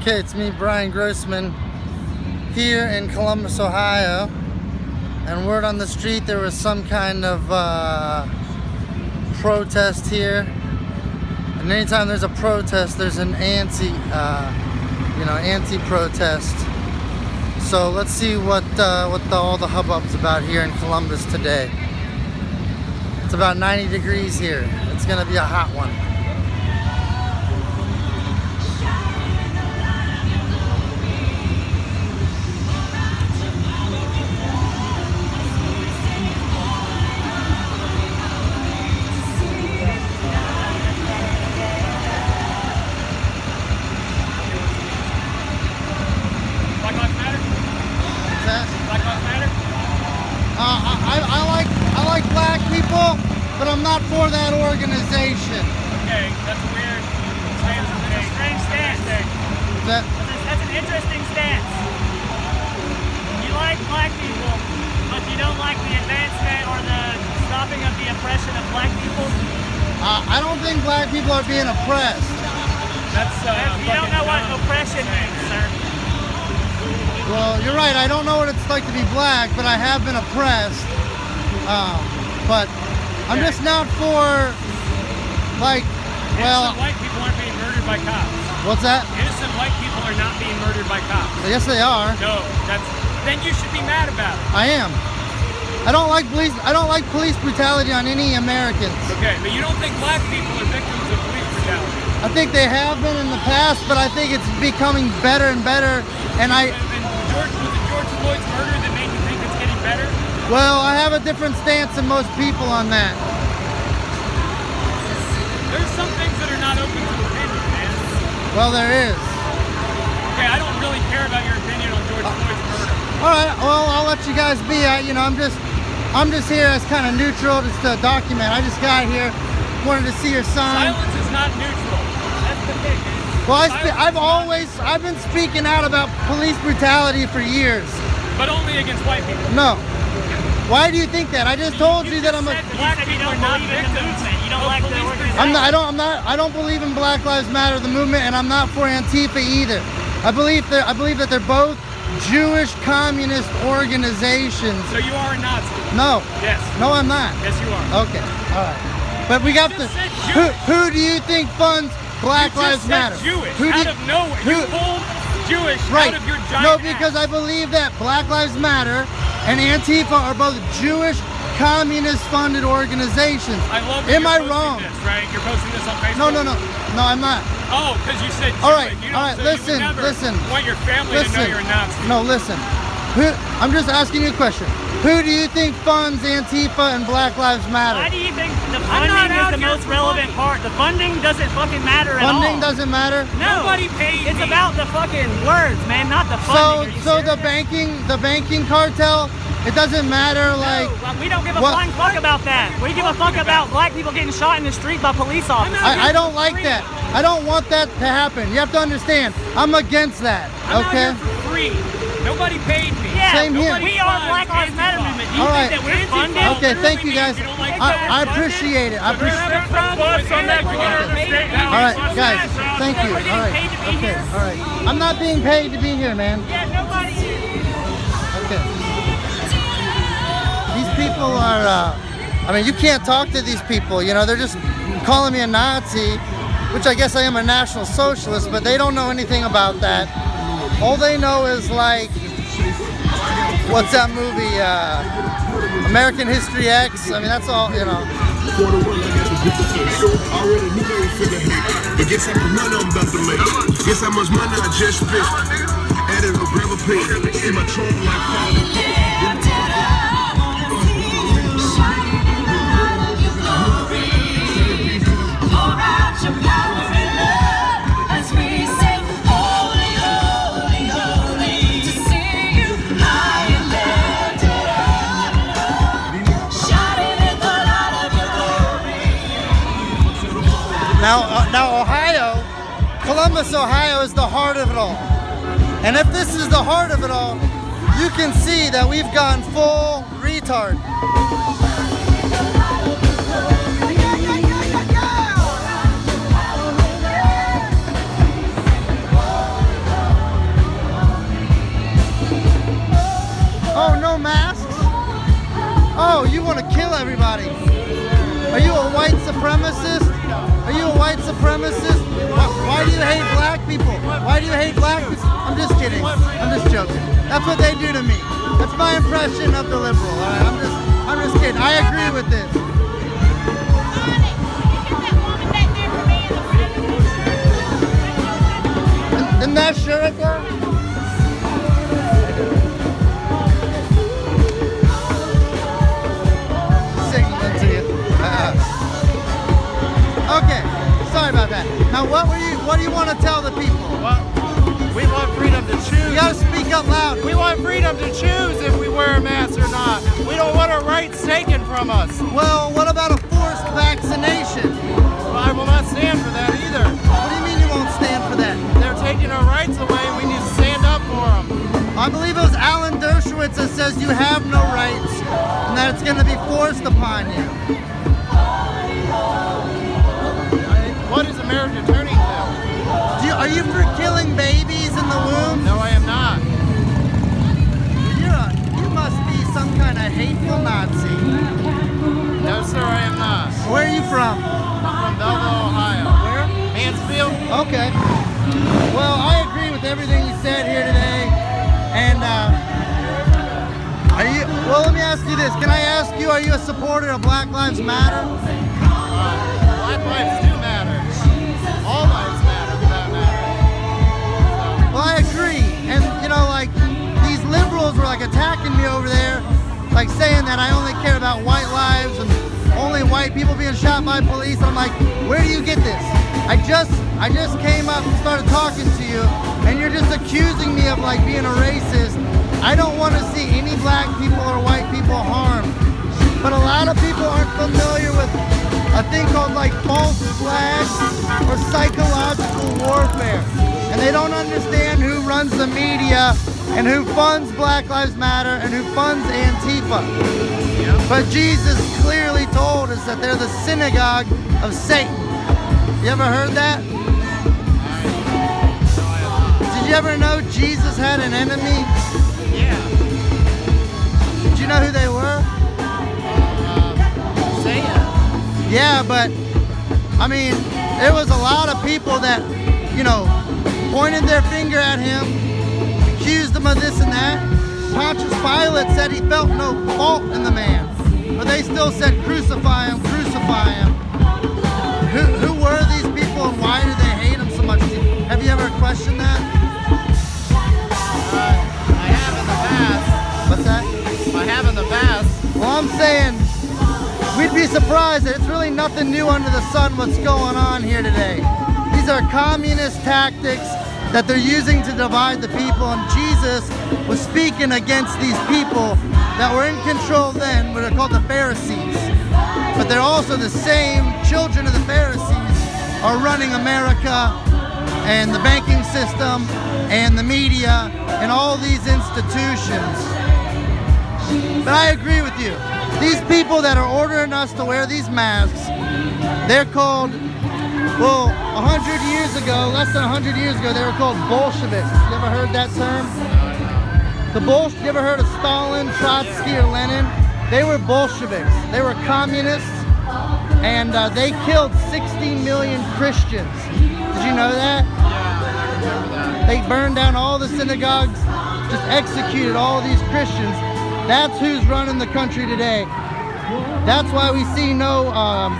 Okay, it's me, Brian Grossman, here in Columbus, Ohio. And word on the street, there was some kind of protest here. And anytime there's a protest, there's an anti-protest. So let's see what all the hubbub's about here in Columbus today. It's about 90 degrees here. It's gonna be a hot one. I like black people, but I'm not for that organization. Okay, that's a weird stance. That's a strange stance. That's an interesting stance. You like black people, but you don't like the advancement or the stopping of the oppression of black people? I don't think black people are being oppressed. You don't know what oppression means, sir. Well, you're right. I don't know what it's like to be black, but I have been oppressed. But I'm just not for, like, well... Innocent white people aren't being murdered by cops. What's that? Innocent white people are not being murdered by cops. Yes, they are. No, then you should be mad about it. I am. I don't like police brutality on any Americans. Okay, but you don't think black people are victims of police brutality? I think they have been in the past, but I think it's becoming better and better. And was it George Floyd's murder that made you think it's getting better? Well, I have a different stance than most people on that. There's some things that are not open to opinion, man. Well, there is. Okay, I don't really care about your opinion on George Floyd's murder. All right, well, I'll let you guys be. I'm just here as kind of neutral, just to document. I just got here, wanted to see your sign. Silence is not neutral. That's the thing, man. Well, I've been speaking out about police brutality for years. But only against white people. No. Why do you think that? I just told you that I'm a... Black people are not victims. You don't like the organization. I don't believe in Black Lives Matter, the movement, and I'm not for Antifa either. I believe that they're both Jewish communist organizations. So you are a Nazi? No. Yes. No, I'm not. Yes, you are. Okay. All right. But we got to... Who do you think funds Black Lives Matter? Jewish. Out of nowhere. You pulled Jewish out of your giant No, because I believe that Black Lives Matter and Antifa are both Jewish communist-funded organizations. I love Am I wrong? This, right? You're posting this on Facebook? No, I'm not. Oh, because you said Jewish. All right, listen. Want your family to know you're a Nazi. No, listen. I'm just asking you a question. Who do you think funds Antifa and Black Lives Matter? Why do you think the funding is the most relevant part? The funding doesn't fucking matter at all. Funding doesn't matter? No. Nobody pays. It's about the fucking words, man, not the funding. So the banking cartel, it doesn't matter, like... No, we don't give a flying fuck about that. We give a fuck about black people getting shot in the street by police officers. I don't like that. I don't want that to happen. You have to understand, I'm against that, okay? I'm out here for free. Nobody paid me. Yeah, Same here. We are Black Lives Matter movement. Do you think that we're funded? Okay, thank you guys. I appreciate it. All right, guys, thank you. All right. Okay, all right. I'm not being paid to be here, man. Yeah, nobody is. Okay. These people are, I mean, you can't talk to these people, they're just calling me a Nazi, which I guess I am a National Socialist, but they don't know anything about that. All they know is, like, what's that movie, American History X? I mean, that's all, But guess how much money I'm about to make? Guess how much money I just spent? Added a gravel pit in my trunk like Now Ohio, Columbus, Ohio is the heart of it all. And if this is the heart of it all, you can see that we've gone full retard. supremacist? Are you a white supremacist? Why do you hate black people? Why do you hate black people? I'm just kidding. I'm just joking. That's what they do to me. That's my impression of the liberal. All right? I'm just kidding. I agree with this. Isn't that sure right there? Signaling to you. Okay, sorry about that. Now, what do you want to tell the people? Well, we want freedom to choose. You gotta speak up loud. We want freedom to choose if we wear a mask or not. We don't want our rights taken from us. Well, what about a forced vaccination? Well, I will not stand for that either. What do you mean you won't stand for that? They're taking our rights away. We need to stand up for them. I believe it was Alan Dershowitz that says you have no rights and that it's going to be forced upon you. What is America turning to? Are you for killing babies in the womb? No, I am not. You must be some kind of hateful Nazi. No, sir, I am not. Where are you from? I'm from Belleville, Ohio. Where? Mansfield? Okay. Well, I agree with everything you said here today. And well, let me ask you this. Can I ask you, are you a supporter of Black Lives Matter? Black lives do matter. All lives matter for that matter. Well, I agree. And, like, these liberals were, like, attacking me over there, like, saying that I only care about white lives and only white people being shot by police. I'm like, where do you get this? I just came up and started talking to you, and you're just accusing me of, like, being a racist. I don't want to see any black people or white people harmed. But a lot of people aren't familiar with a thing called, like, false flags or psychological warfare. And they don't understand who runs the media and who funds Black Lives Matter and who funds Antifa. But Jesus clearly told us that they're the synagogue of Satan. You ever heard that? Did you ever know Jesus had an enemy? Yeah. Did you know who they were? Say it. Yeah, but I mean, there was a lot of people that, pointed their finger at him, accused him of this and that. Pontius Pilate said he felt no fault in the man, but they still said, crucify him, crucify him. Who were these people and why do they hate him so much? Have you ever questioned that? I have in the past. What's that? I have in the past. Well, I'm saying we'd be surprised that it's really nothing new under the sun what's going on here today. These are communist tactics that they're using to divide the people, and Jesus was speaking against these people that were in control then, but they're called the Pharisees. But they're also the same children of the Pharisees are running America and the banking system and the media and all these institutions. But I agree with you. These people that are ordering us to wear these masks, they're called, well, 100 years ago, less than 100 years ago, they were called Bolsheviks. You ever heard that term? You ever heard of Stalin, Trotsky, or Lenin? They were Bolsheviks. They were communists, and they killed 60 million Christians. Did you know that? Yeah, I remember that. They burned down all the synagogues, just executed all these Christians. That's who's running the country today. That's why we see no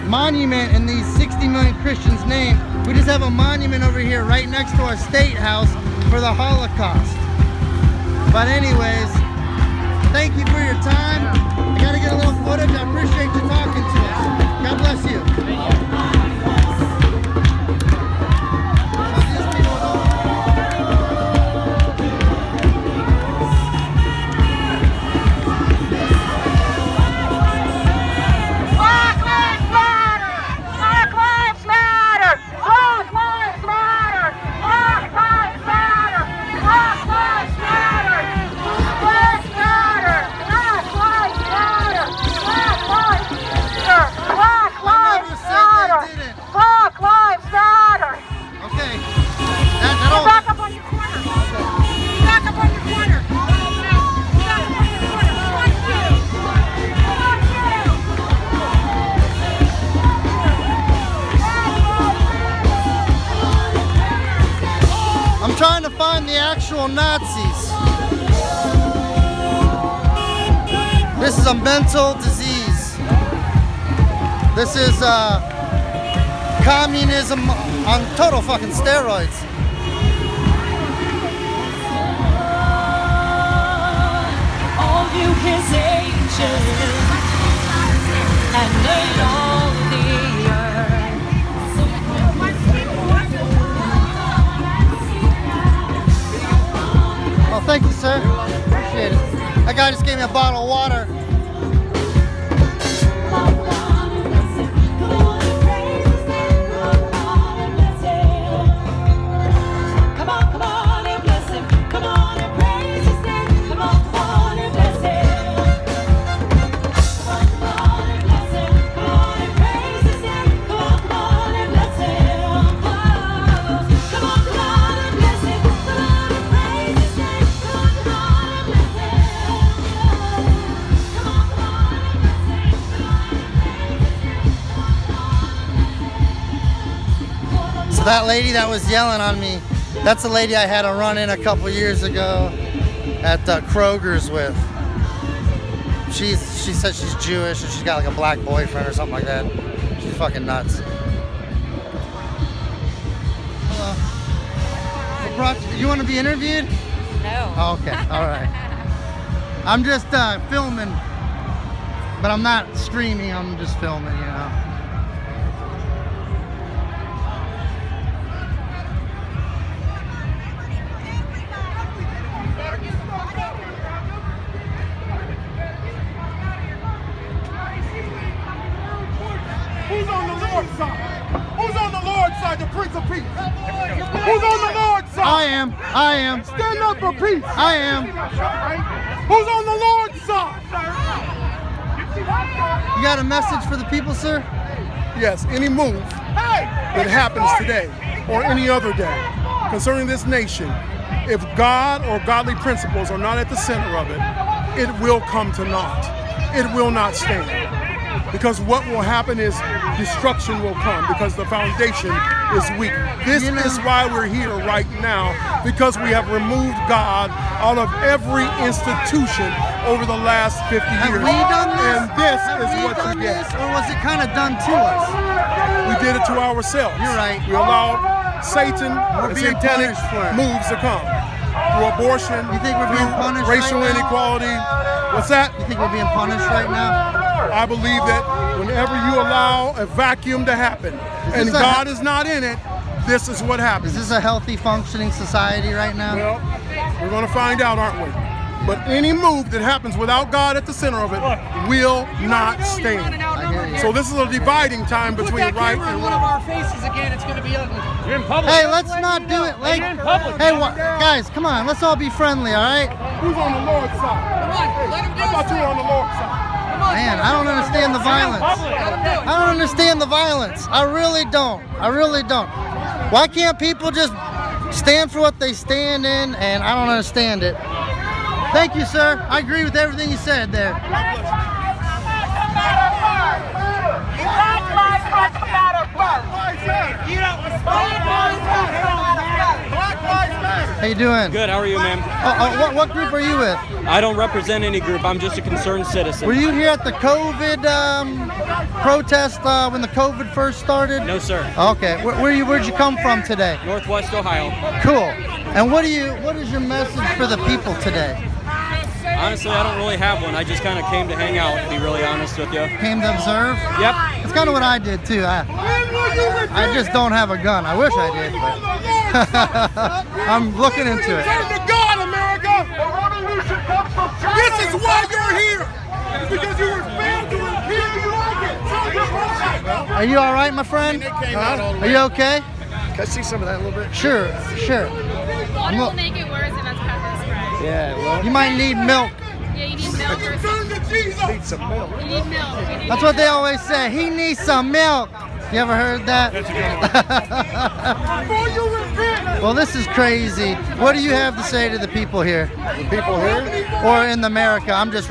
monument in these 60 million Christians' name. We just have a monument over here right next to our state house for the Holocaust. But anyways, thank you for your time. I gotta get a little footage. I appreciate you talking to us. God bless you. Black lives trying to find the actual Nazis. This is a mental disease. This is communism on total fucking steroids. All you his angels and made all the earth. Oh, thank you, sir. Appreciate it. That guy just gave me a bottle of water. Come on, come on and bless him. Come on and praise his name. Come on and bless him. Come on and bless him. Come on and praise his name. Come on and bless him. Come on and bless him. Come on and praise his name. Come on and bless him. So that lady that was yelling on me, that's the lady I had a run-in a couple years ago at Kroger's with. She said she's Jewish and she's got like a black boyfriend or something like that. She's fucking nuts. Hello. What brought you want to be interviewed? No. Oh, okay, all right. I'm just filming, but I'm not streaming. I'm just filming, you know. Who's on the Lord's side? Who's on the Lord's side? The Prince of Peace. Who's on the Lord's side? I am. Stand up for peace. I am. Who's on the Lord's side? You got a message for the people, sir? Yes, any move that happens today or any other day concerning this nation, if God or godly principles are not at the center of it, it will come to naught. It will not stand. Because what will happen is destruction will come because the foundation is weak. This is why we're here right now, because we have removed God out of every institution over the last 50 Have years. we done this? And this Have is we what done you get. this? Or was it kind of done to us? We did it to ourselves. You're right. We allowed Satan We're and being satanic punished for it. moves to come. Through abortion, You think we're being through punished racial right now? inequality. What's that? You think we're being punished right now? I believe that whenever you allow a vacuum to happen and this a- God is not in it, this is what happens. Is this a healthy, functioning society right now? Well, we're going to find out, aren't we? But any move that happens without God at the center of it will not stand. I hear you. So this is a dividing time Put between that right camera in and one of wrong. our faces again, it's gonna be ugly. You're in public. Hey, let's not do it. Like, You're in public. hey, guys, come on. Let's all be friendly, all right? Who's on the Lord's side? Come on, let him do I his thought you thing. were on the Lord's side. Come on, Man, I don't understand the violence. Public. let him do it. I don't understand the violence. I really don't. I really don't. Why can't people just stand for what they stand in? And I don't understand it. Thank you, sir. I agree with everything you said there. How you doing? Good, how are you, ma'am? What group are you with? I don't represent any group, I'm just a concerned citizen. Were you here at the COVID protest when the COVID first started? No, sir. Okay. Where'd you come from today? Northwest Ohio. Cool. And what is your message for the people today? Honestly, I don't really have one. I just kind of came to hang out, to be really honest with you. Came to observe? Yep. That's kind of what I did too. I just don't have a gun. I wish I did, but I'm looking into it. Turn to God, America! This is why you're here! It's because you were failed to repeal you like it! Are you all right, my friend? Are you okay? Can I see some of that a little bit? Sure. Water will make it worse if that's pepper spray. Yeah, well, You might need milk. Yeah, you need milk or turn to Jesus! you need milk. You need That's what they always say. He needs some milk. You ever heard that? Before you repent! Well, this is crazy. What do you have to say to the people here? The people here? Or in America? I'm just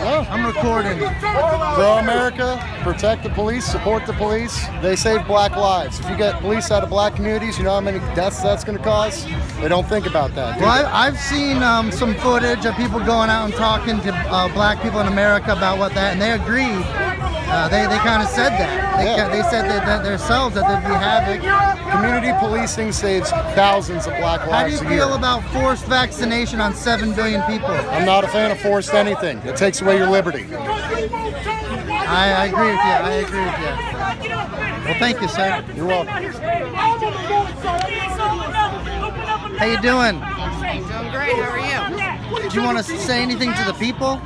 I'm recording. Pro America, protect the police, support the police. They save black lives. If you get police out of black communities, you know how many deaths that's going to cause? They don't think about that. do Well, they? I've seen some footage of people going out and talking to black people in America about what that, and they agreed. They kind of said that. They said that themselves that there'd be havoc. Community policing saves thousands of black How do you lives a year. feel about forced vaccination on 7 billion people? I'm not a fan of forced anything. It takes away your liberty. I agree with you. I agree with you. Well, thank you, sir. You're welcome. How you doing? Doing great. How are you? Do you want to say anything to the people?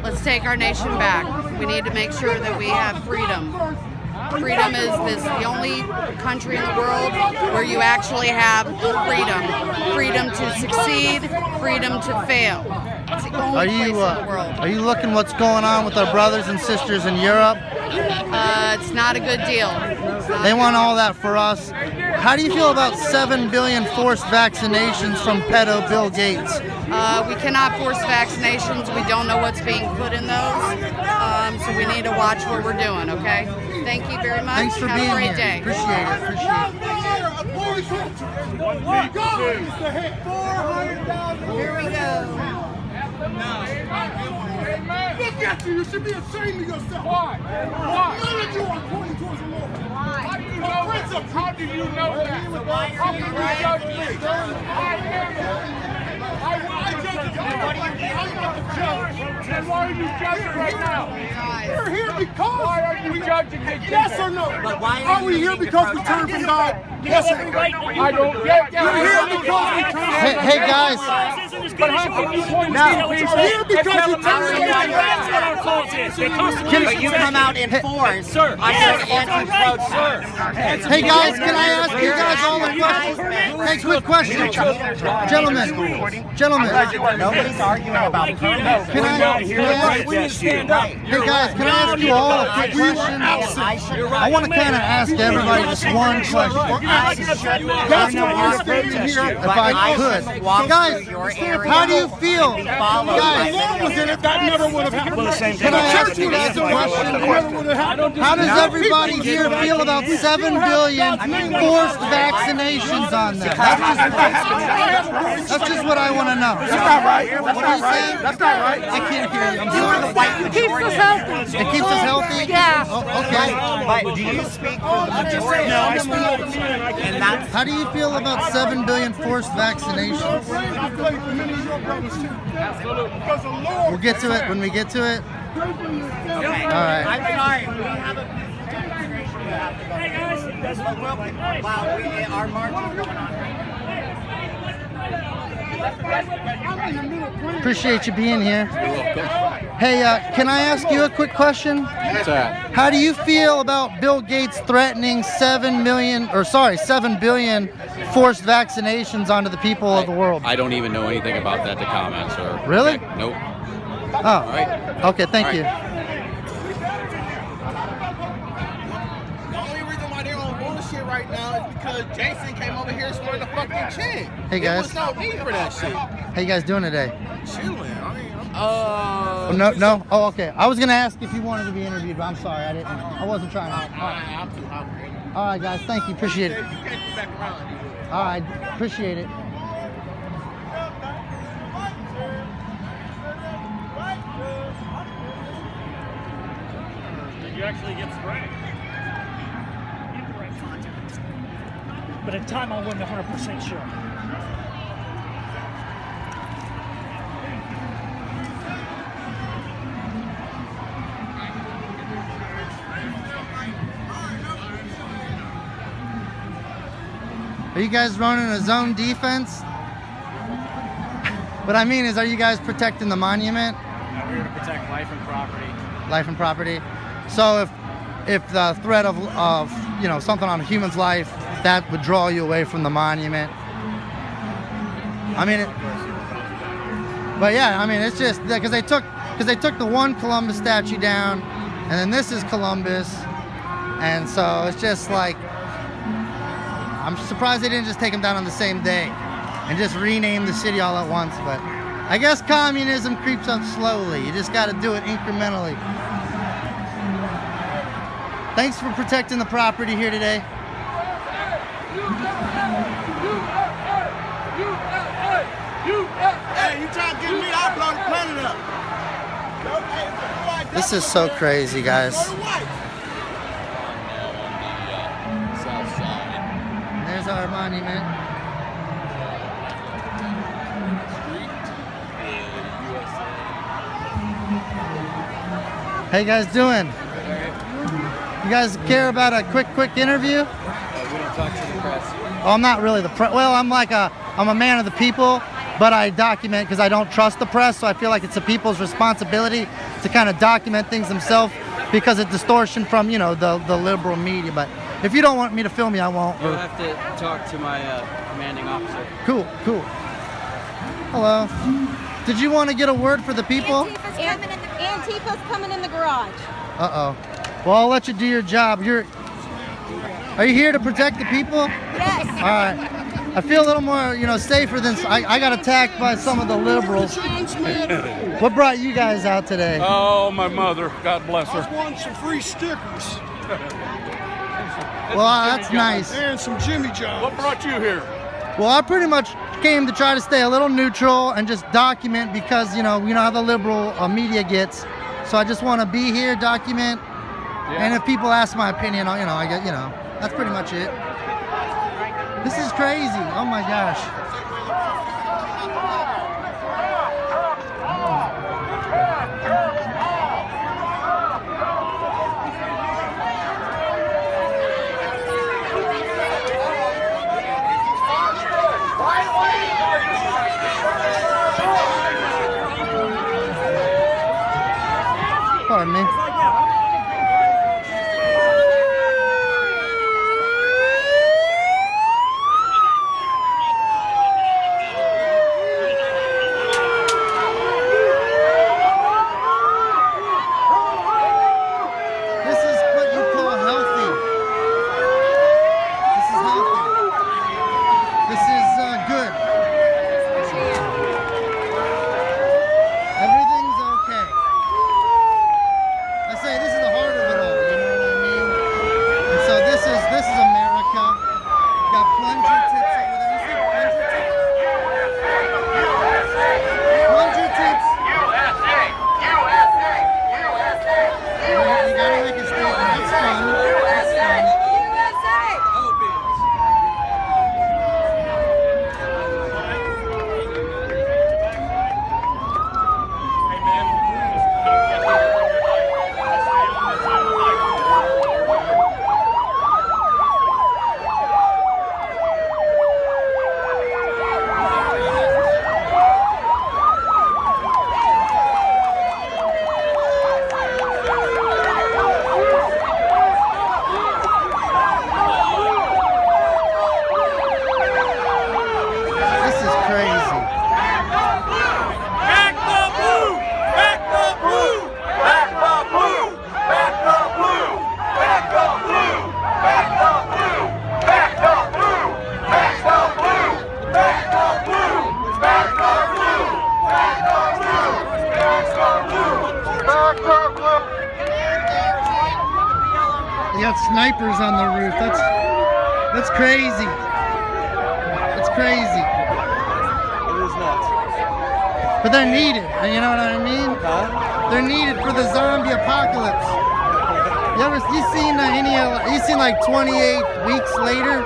Let's take our nation back. We need to make sure that we have freedom. Freedom is the only country in the world where you actually have freedom. Freedom to succeed, freedom to fail. It's the only place in the world. Are you looking what's going on with our brothers and sisters in Europe? It's not a good deal. They want all that for us. How do you feel about 7 billion forced vaccinations from pedo Bill Gates? We cannot force vaccinations. We don't know what's being put in those. So we need to watch what we're doing, okay? Thank you very much. Thanks for Have being a great here. day. Appreciate it. Here we go. Look at you. You should be ashamed of yourself. Why? Why? None of you are pointing towards the Lord. Why? How do you know that? How can you judge me? I judge you. I'm not the judge. Then why are you judging right now? We're here because. Why are you judging me? Yes or no? Are we here because we turned from God? Yes or no? I don't get that. We're here because we turned from God. Hey guys, But how can you point Now- to We're here because we turned from God. That's what our cause is. The Constitution But you come out in force Sir. on Yes. this anti-protest. hey guys, can I ask you guys all a question? Hey, quick question, gentlemen. Nobody's arguing about Can I ask? Hey guys, can I ask you all a quick question? I want to kind of ask everybody just one question. That's why you're standing here. If I could. Guys, how do you feel? If the Guys, Lord was in it, that never would have happened. can I ask Church you would guys have a done it. question? It never would have happened. How does everybody here feel about 7 billion forced vaccinations on them? That's just what I want to know. That's not right. What are you saying? That's not right. I can't hear you. I'm You are the sorry. white majority. It keeps us healthy? Yeah. Oh, okay. But do you speak for the majority? No, I speak for the man. And that's How do you feel about 7 billion forced vaccinations? I pray for many of your brothers too. Because the Lord. We'll get to it when we get to it. okay. All right. I'm sorry. We have a demonstration we have to go Hey guys, that's But we'll, while our march is going on right I'm in the middle praying. Appreciate you being here. Hey, can I ask you a quick question? What's that? How do you feel about Bill Gates threatening 7 billion forced vaccinations onto the people of the world? I don't even know anything about that to comment, sir. Really? Okay, nope. Oh, right. okay, thank All you. The only reason why they're on bullshit right now is because Jason came over here and started a fucking chant. Hey, guys. There was no need for that shit. How you guys doing today? Chilling. I mean, Oh, no? Oh, okay. I was going to ask if you wanted to be interviewed, but I'm sorry. I wasn't trying to. I'm too hungry. All right, guys. Thank you. Appreciate it. You can't be back around. All right. Appreciate it. you actually get sprayed. In the right context. But at the time, I wasn't 100% sure. Are you guys running a zone defense? What I mean is, are you guys protecting the monument? We're here to protect life and property. Life and property. So if the threat of something on a human's life, that would draw you away from the monument. I mean, but yeah, I mean, it's just because they took the one Columbus statue down, and then this is Columbus, and so it's just like, I'm surprised they didn't just take him down on the same day and just rename the city all at once. But I guess communism creeps up slowly. You just got to do it incrementally. Thanks for protecting the property here today. Hey, you trying to get me? I'll blow the planet up. This is so crazy, guys. There's our monument. How you guys doing? You guys care about a quick interview? We don't talk to the press. Oh, I'm not really the press. Well, I'm a man of the people, but I document because I don't trust the press. So I feel like it's the people's responsibility to kind of document things themselves because of distortion from, you know, the liberal media. But if you don't want me to film you, I won't. You'll have to talk to my commanding officer. Cool. Hello. Did you want to get a word for the people? Antifa's coming in the garage. Uh-oh. Well, I'll let you do your job. Are you here to protect the people? Yes. All right. I feel a little more, you know, safer than I got attacked by some of the liberals. What brought you guys out today? Oh, my mother. God bless her. I was wanting some free stickers. Well, that's nice. And some Jimmy Johns. What brought you here? Well, I pretty much came to try to stay a little neutral and just document because, you know how the liberal media gets. So I just want to be here, document, and if people ask my opinion, I get, that's pretty much it. This is crazy. Oh my gosh. Pardon me. This is what you call healthy. This is healthy. This is good. Everything's okay. I say this is the heart of it all, you know what I mean? And so this is America. Got plunger tits over there. You see plunger tits? USA! You gotta make a statement. That's fun. That's fun. This is crazy. Back the blue! Back the blue! Back the blue! Back the blue! Back the blue! Back the blue! Back the blue! Back the blue! Back the blue! Back the blue! Back the blue! Back the blue! Back the blue! You got snipers on the roof. That's crazy. That's crazy. It is nuts. But they're needed. You know what I mean? Huh? They're needed for the zombie apocalypse. You seen like 28 Weeks Later?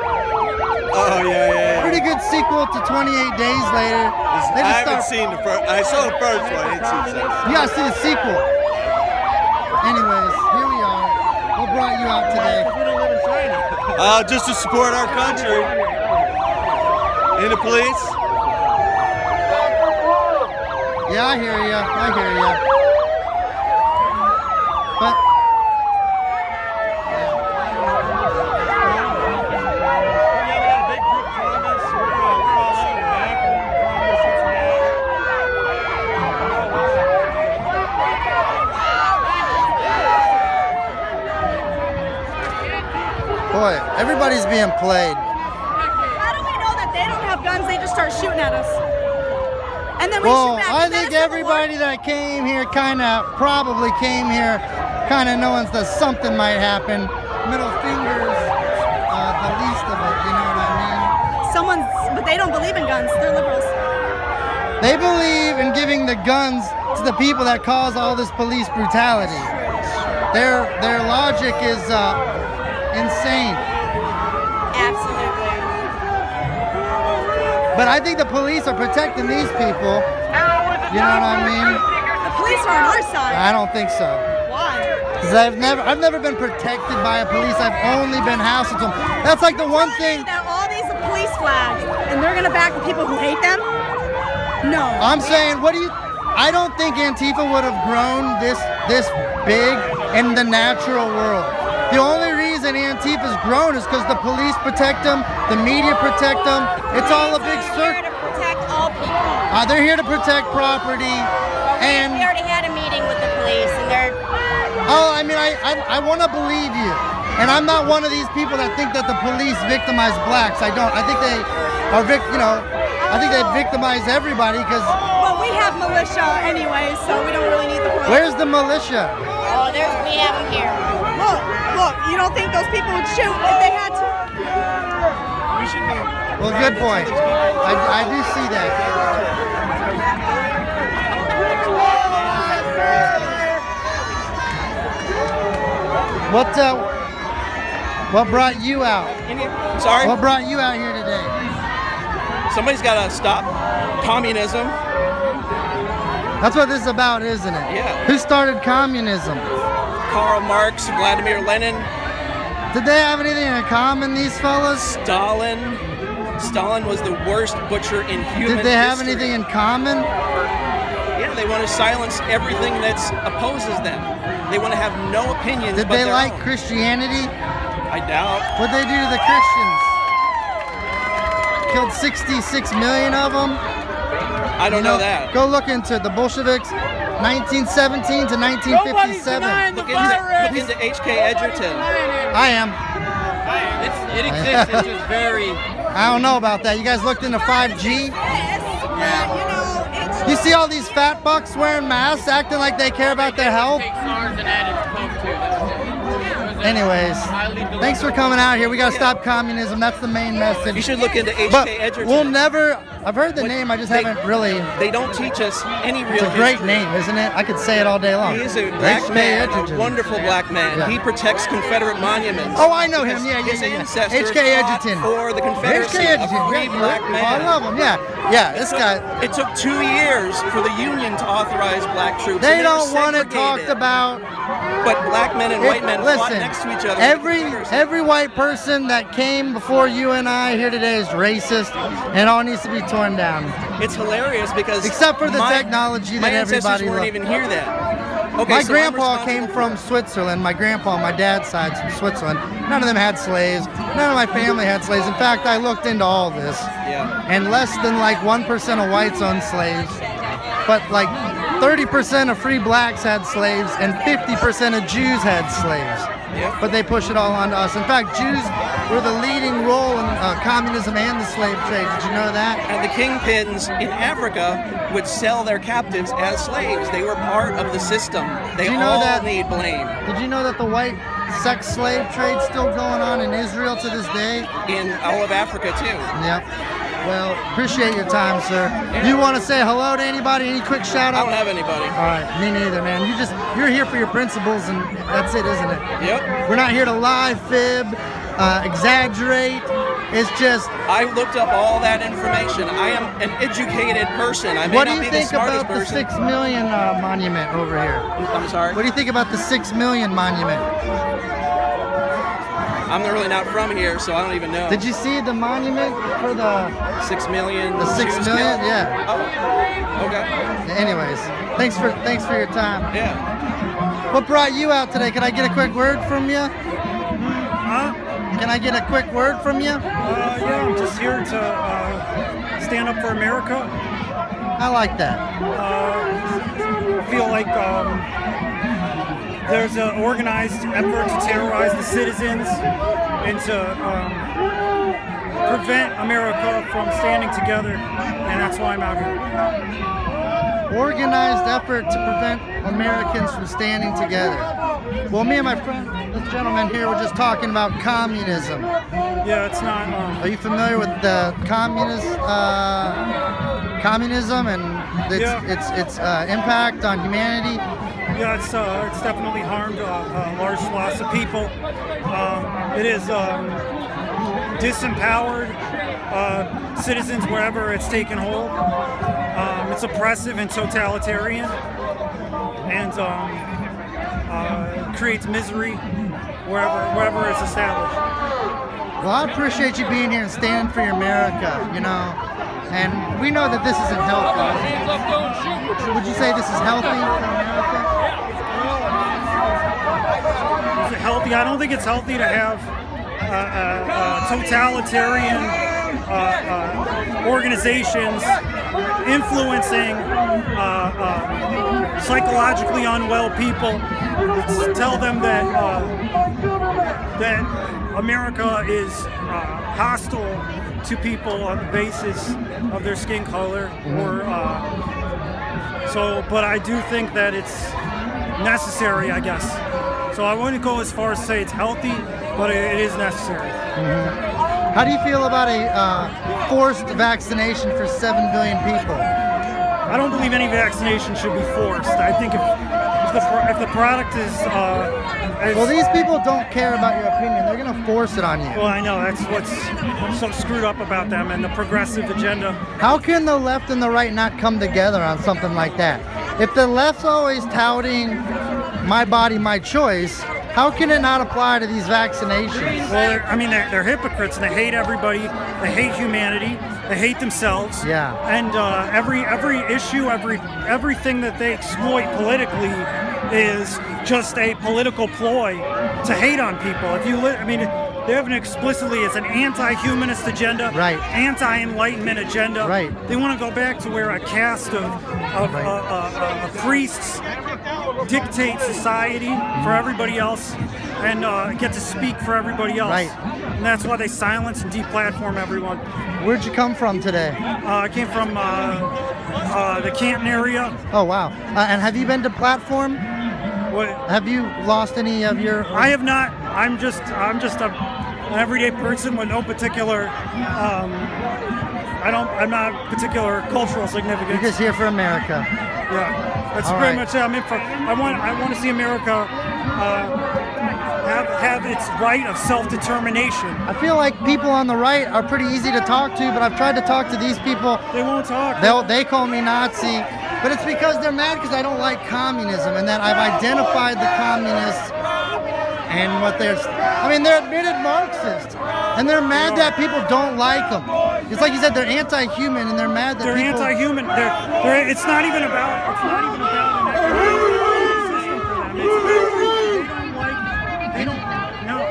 Oh yeah. Pretty good sequel to 28 Days Later. They I just haven't start- seen the first. I saw the first one. I didn't see the second. You gotta see the sequel. Anyways, here we are. What brought you out today? Just to support our country and the police. Yeah, I hear ya. But boy, everybody's being played. How do we know that they don't have guns? They just start shooting at us. And then we Well, shoot back. I Is that think a civil everybody that came here probably came here knowing that something might happen. Middle fingers, the least of it, you know what I mean? But they don't believe in guns. They're liberals. They believe in giving the guns to the people that cause all this police brutality. Their logic is insane. Absolutely. But I think the police are protecting these people. You know what I mean? The police are on our side. I don't think so. Why? Because I've never been protected by a police. I've only been housed with them. That's like the one thing. That all these are police flags, and they're gonna back the people who hate them? No. I'm saying, I don't think Antifa would have grown this big in the natural world. The only reason Antifa's grown is because the police protect them, the media protect them. It's all a big circle. They're here to protect all people. They're here to protect property, and We already had a meeting with the police, and they're. oh, I mean, I want to believe you, and I'm not one of these people that think that the police victimize blacks. I don't. I think they are I think they victimize everybody because. Well, we have militia anyway, so we don't really need the police. Where's the militia? Oh, we have them here. Look, you don't think those people would shoot if they had to? We should be. Well, good point. I do see that. What brought you out? Sorry? What brought you out here today? Somebody's got to stop communism. That's what this is about, isn't it? Yeah. Who started communism? Karl Marx, Vladimir Lenin. Did they have anything in common, these fellas? Stalin. Stalin was the worst butcher in human Did they have history. anything in common? Yeah, they want to silence everything that opposes them. They want to have no opinions. Did but they their like own. Christianity? I doubt. What'd they do to the Christians? Killed 66 million of them? I don't know that. Go look into it. The Bolsheviks, 1917 to 1957. Look into H.K. Edgerton. I am. It exists. It's just very. I don't know about that. You guys looked into 5G? You see all these fat bucks wearing masks, acting like they care about their health? Anyways, thanks for coming out here. We gotta stop communism. That's the main message. You should look into H.K. But Edgerton. we'll never. I've heard the name. I just haven't really. They don't teach us any real It's a great history. name, isn't it? I could say it all day long. He is a black H.K. man, Edgerton. a wonderful black man. Yeah. He protects Confederate monuments. Oh, I know him. Yeah, His yeah, yeah. ancestors H.K. fought Edgerton. for the Confederacy. H.K. Edgerton. A free Yeah, black oh, man. I love him. Yeah. This guy. It took 2 years for the Union to authorize black troops. They and were don't want it talked segregated. about. But black men and white men fought Listen, next to each other. every white person that came before you and I here today is racist, and all needs to be torn down. It's hilarious because Except for the my- technology that my ancestors everybody weren't loved. even here then. Okay, My so I'm grandpa responsible- came from Switzerland. My grandpa on my dad's side's from Switzerland. None of them had slaves. None of my family had slaves. In fact, I looked into all this. Yeah. And less than like 1% of whites owned slaves. But like 30% of free blacks had slaves and 50% of Jews had slaves. Yeah. But they push it all onto us. In fact, Jews were the leading role in communism and the slave trade. Did you know that? And the kingpins in Africa would sell their captives as slaves. They were part of the system. They Did you know all that- need blame. Did you know that the white sex slave trade's still going on in Israel to this day? In all of Africa too. Yep. Well, appreciate your time, sir. Do you want to say hello to anybody? Any quick shout I out? don't have anybody. All right, me neither, man. You're here for your principles, and that's it, isn't it? Yep. We're not here to lie, fib, exaggerate. It's just. I looked up all that information. I am an educated person. I may What do not you be think the smartest about the person. 6 million monument over here? I'm sorry. What do you think about the 6 million monument? I'm really not from here, so I don't even know. Did you see the monument for the 6 million? The 6 Jews million? killed? Yeah. Oh, okay. Anyways, thanks for your time. Yeah. What brought you out today? Can I get a quick word from you? Huh? Can I get a quick word from you? Yeah, I'm just here to stand up for America. I like that. Feel like there's an organized effort to terrorize the citizens and to prevent America from standing together, and that's why I'm out here. Organized effort to prevent Americans from standing together. Well, me and my friend, this gentleman here, were just talking about communism. Yeah, it's not. Are you familiar with the communism and its impact on humanity? Yeah, it's definitely harmed large swaths of people. It is disempowered citizens wherever it's taken hold. It's oppressive and totalitarian, and creates misery wherever it's established. Well, I appreciate you being here and standing for your America, you know. And we know that this isn't healthy. Would you say this is healthy for America? Is it healthy? I don't think it's healthy to have totalitarian organizations influencing psychologically unwell people. Tell them that that America is hostile to people on the basis of their skin color, or but I do think that it's necessary, I guess. So I wouldn't go as far as to say it's healthy, but it is necessary. Mm-hmm. How do you feel about a forced vaccination for 7 billion people? I don't believe any vaccination should be forced. I think if the product is well, these people don't care about your opinion. They're going to force it on you. Well, I know. That's what's so screwed up about them and the progressive agenda. How can the left and the right not come together on something like that? If the left's always touting my body, my choice, how can it not apply to these vaccinations? Well, I mean, they're hypocrites, and they hate everybody. They hate humanity. They hate themselves. Yeah. And every issue, everything that they exploit politically is just a political ploy to hate on people. If you, they have an explicitly, it's an anti-humanist agenda, right? Anti-enlightenment agenda, right? They want to go back to where a caste of priests dictate society for everybody else and get to speak for everybody else. Right. And that's why they silence and deplatform everyone. Where'd you come from today? I came from the Canton area. Oh wow! And have you been to Platform? What? Have you lost any of your? I have not. I'm just an everyday person with no particular. I'm not particular cultural significance. You're just here for America. Yeah, that's All pretty right. much it. I'm in for. I want to see America have its right of self-determination. I feel like people on the right are pretty easy to talk to, but I've tried to talk to these people. They won't talk. They call me Nazi, but it's because they're mad because I don't like communism and that I've identified the communists and what they're admitted Marxists, and they're mad that people don't like them. It's like you said, they're anti-human and they're mad that they're people... anti-human. It's not even about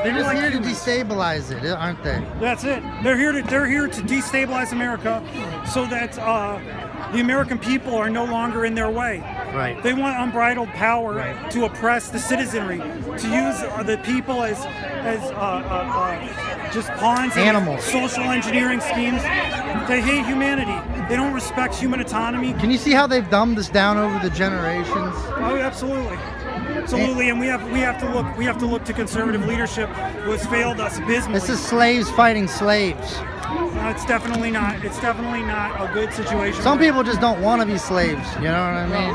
an They're just here to destabilize it, aren't they? That's it. They're here to destabilize America, so that the American people are no longer in their way. Right. They want unbridled power to oppress the citizenry, to use the people as just pawns in Animals. social engineering schemes. They hate humanity. They don't respect human autonomy. Can you see how they've dumbed this down over the generations? Oh, absolutely. Absolutely, and we have to look to conservative leadership who has failed us abysmally. This is slaves fighting slaves. It's definitely not a good situation. Some people just don't want to be slaves, you know what I mean?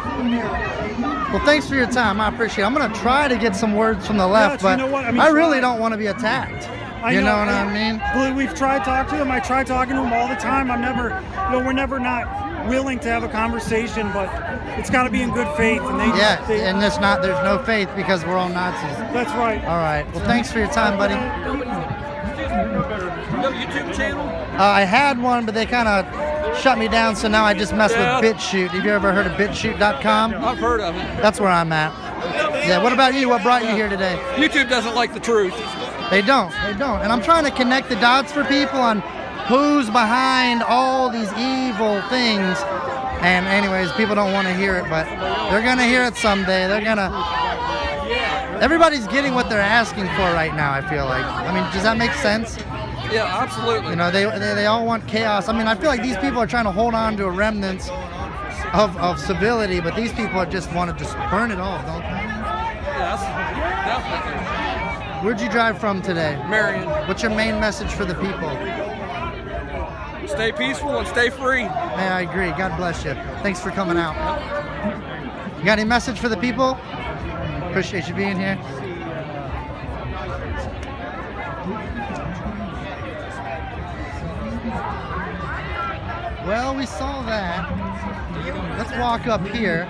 Well, thanks for your time. I appreciate it. I'm going to try to get some words from the left, Yeah, but you know what? I really don't want to be attacked. You know what I mean? We've tried talking to them. I try talking to them all the time. We're never not willing to have a conversation, but it's got to be in good faith. And and there's no faith because we're all Nazis. That's right. All right. Well, thanks for your time, buddy. No YouTube channel? I had one, but they kind of shut me down, so now I just mess Yeah. with BitChute. Have you ever heard of BitChute.com? I've heard of it. That's where I'm at. Yeah, what about you? What brought you here today? YouTube doesn't like the truth. They don't. And I'm trying to connect the dots for people on who's behind all these evil things. And anyways, people don't want to hear it, but they're going to hear it someday. They're going to everybody's getting what they're asking for right now. I feel like. I mean, does that make sense? Yeah, absolutely. You know, they all want chaos. I mean, I feel like these people are trying to hold on to a remnants of civility, but these people just want to just burn it all, don't they? Yes, definitely. Where'd you drive from today? Marion. What's your main message for the people? Stay peaceful and stay free. Man, I agree. God bless you. Thanks for coming out. You got any message for the people? Appreciate you being here. Well, we saw that. Let's walk up here.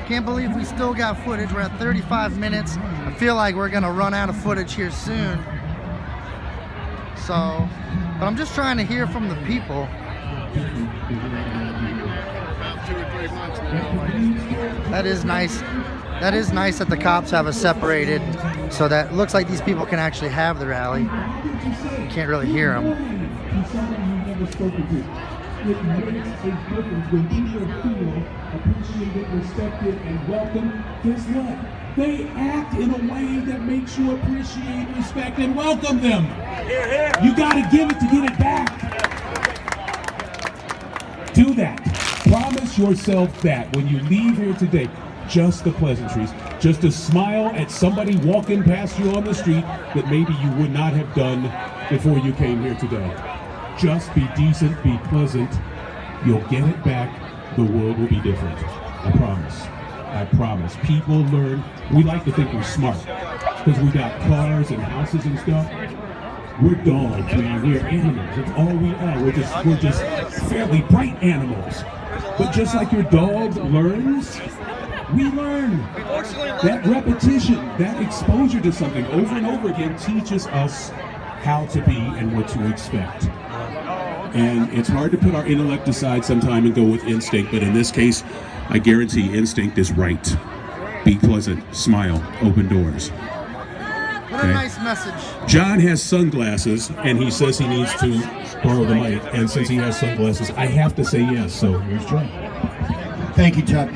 Can't believe we still got footage. We're at 35 minutes. I feel like we're gonna run out of footage here soon. So, but I'm just trying to hear from the people. That is nice. That is nice that the cops have us separated, so that looks like these people can actually have the rally. You can't really hear them. It makes a difference when people feel appreciated, respected, and welcome. Guess what? They act in a way that makes you appreciate, respect, and welcome them. You got to give it to get it back. Do that. Promise yourself that when you leave here today, just the pleasantries, just a smile at somebody walking past you on the street that maybe you would not have done before you came here today. Just be decent, be pleasant. You'll get it back. The world will be different. I promise. I promise. People learn. We like to think we're smart because we got cars and houses and stuff. We're dogs, man. We're animals. It's all we are. We're just fairly bright animals. But just like your dog learns, we learn. That repetition, that exposure to something over and over again teaches us how to be and what to expect. And it's hard to put our intellect aside sometime and go with instinct, but in this case, I guarantee instinct is right. Be pleasant, smile, open doors. What a nice message. John has sunglasses, and he says he needs to borrow the mic, and since he has sunglasses, I have to say yes, so here's John. Thank you, Chuck.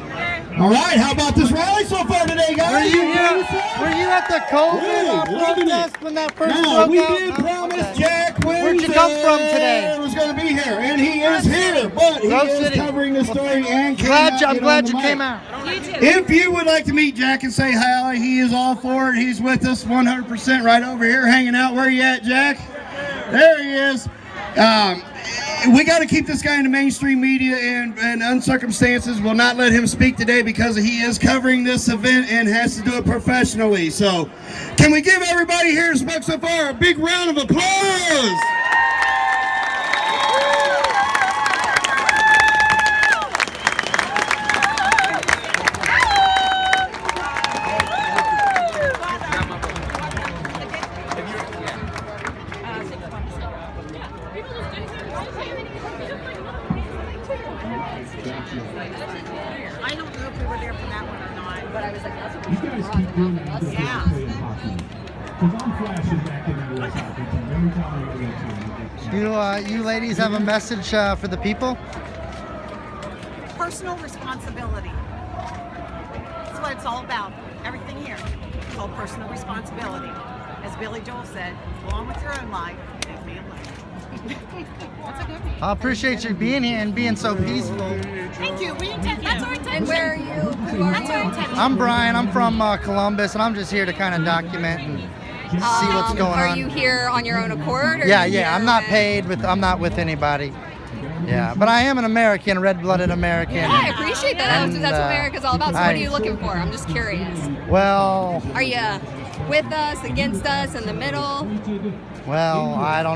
All right, how about this rally so far today, guys? Were you at the COVID protest when that first broke out? We did promise Jack Wednesday. Where'd you come from today? Was going to be here, and he is here, but he is covering the story and I'm glad you came out. If you would like to meet Jack and say hi, he is all for it. He's with us 100% right over here, hanging out. Where you at, Jack? There he is. We got to keep this guy in the mainstream media, and uncircumstances will not let him speak today because he is covering this event and has to do it professionally. So, can we give everybody here who spoke so far a big round of applause? I don't know if we were there for that one or not, but I was like, that's what You guys keep doing that because Yeah. we're playing hockey. Because I'm flashing back in the US hockey team every time I get to You ladies have a message for the people? personal responsibility. That's what it's all about. Everything here is called personal responsibility. As Billy Joel said, go on with your own life, leave me alone. That's a good one. I appreciate you being here and being so peaceful. Thank you. That's our intention. And where are you? Who are That's our you? intention. I'm Brian. I'm from Columbus, and I'm just here to kind of document and see what's going Are on. you here on your own accord? Or Yeah, are you yeah. here I'm not with- paid with. I'm not with anybody. Yeah, but I am an American, red-blooded American. Yeah, I appreciate that. And, That's what America's all about. So what I- are you looking for? I'm just curious. Well, Are you with us, against us, in the middle? well, I don't.